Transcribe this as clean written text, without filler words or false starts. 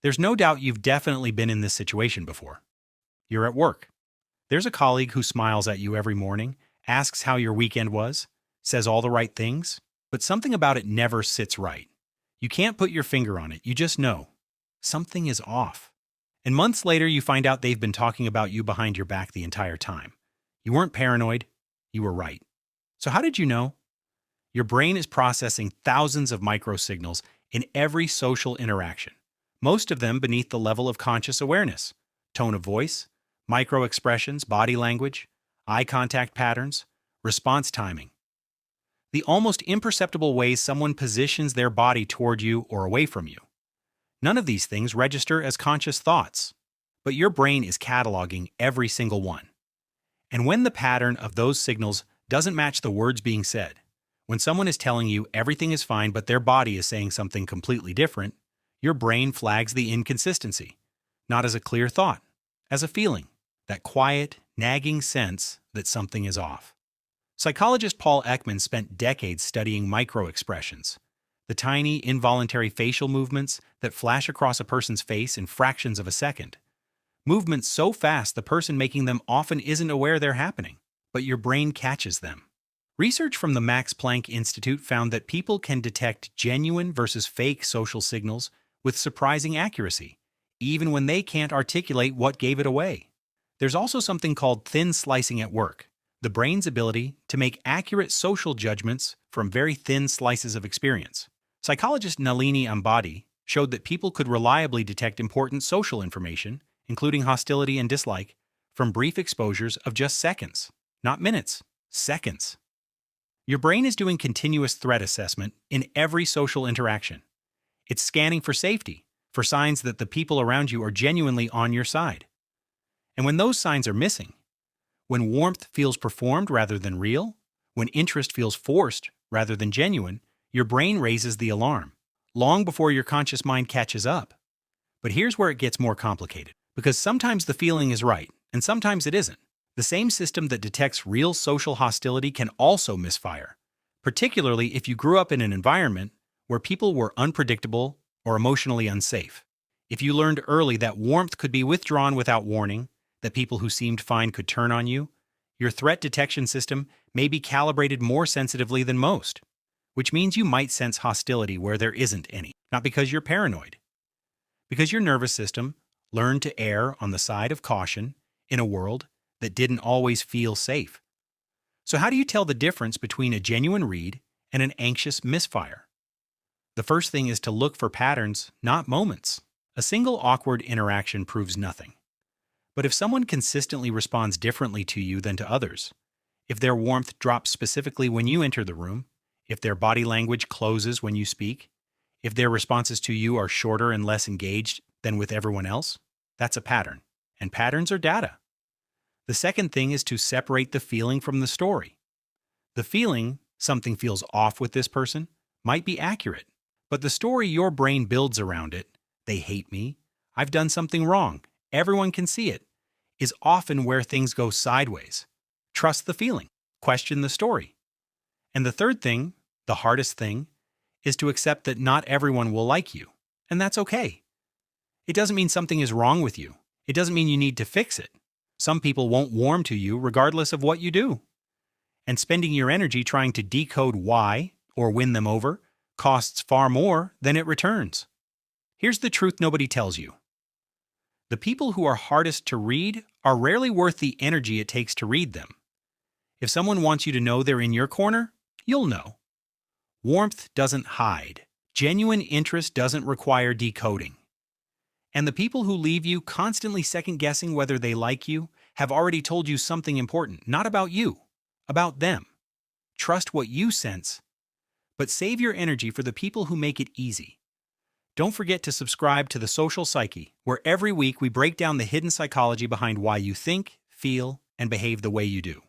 There's no doubt you've definitely been in this situation before. You're at work. There's a colleague who smiles at you every morning, asks how your weekend was, says all the right things, but something about it never sits right. You can't put your finger on it, you just know. Something is off. And months later, you find out they've been talking about you behind your back the entire time. You weren't paranoid, you were right. So how did you know? Your brain is processing thousands of microsignals in every social interaction, most of them beneath the level of conscious awareness. Tone of voice, micro-expressions, body language, eye contact patterns, response timing. The almost imperceptible ways someone positions their body toward you or away from you. None of these things register as conscious thoughts, but your brain is cataloging every single one. And when the pattern of those signals doesn't match the words being said, when someone is telling you everything is fine but their body is saying something completely different, your brain flags the inconsistency, not as a clear thought, as a feeling, that quiet, nagging sense that something is off. Psychologist Paul Ekman spent decades studying micro-expressions, the tiny, involuntary facial movements that flash across a person's face in fractions of a second. Movements so fast the person making them often isn't aware they're happening, but your brain catches them. Research from the Max Planck Institute found that people can detect genuine versus fake social signals with surprising accuracy, even when they can't articulate what gave it away. There's also something called thin slicing at work, the brain's ability to make accurate social judgments from very thin slices of experience. Psychologist Nalini Ambady showed that people could reliably detect important social information, including hostility and dislike, from brief exposures of just seconds, not minutes, seconds. Your brain is doing continuous threat assessment in every social interaction. It's scanning for safety, for signs that the people around you are genuinely on your side. And when those signs are missing, when warmth feels performed rather than real, when interest feels forced rather than genuine, your brain raises the alarm, long before your conscious mind catches up. But here's where it gets more complicated, because sometimes the feeling is right, and sometimes it isn't. The same system that detects real social hostility can also misfire, particularly if you grew up in an environment where people were unpredictable or emotionally unsafe. If you learned early that warmth could be withdrawn without warning, that people who seemed fine could turn on you, your threat detection system may be calibrated more sensitively than most, which means you might sense hostility where there isn't any, not because you're paranoid, because your nervous system learned to err on the side of caution in a world that didn't always feel safe. So how do you tell the difference between a genuine read and an anxious misfire? The first thing is to look for patterns, not moments. A single awkward interaction proves nothing. But if someone consistently responds differently to you than to others, if their warmth drops specifically when you enter the room, if their body language closes when you speak, if their responses to you are shorter and less engaged than with everyone else, that's a pattern. And patterns are data. The second thing is to separate the feeling from the story. The feeling, something feels off with this person, might be accurate, but the story your brain builds around it, they hate me, I've done something wrong, everyone can see it, is often where things go sideways. Trust the feeling, question the story. And the third thing, the hardest thing, is to accept that not everyone will like you, and that's okay. It doesn't mean something is wrong with you. It doesn't mean you need to fix it. Some people won't warm to you regardless of what you do. And spending your energy trying to decode why or win them over costs far more than it returns. Here's the truth nobody tells you. The people who are hardest to read are rarely worth the energy it takes to read them. If someone wants you to know they're in your corner, you'll know. Warmth doesn't hide. Genuine interest doesn't require decoding. And the people who leave you constantly second-guessing whether they like you have already told you something important, not about you, about them. Trust what you sense, but save your energy for the people who make it easy. Don't forget to subscribe to The Social Psyche, where every week we break down the hidden psychology behind why you think, feel, and behave the way you do.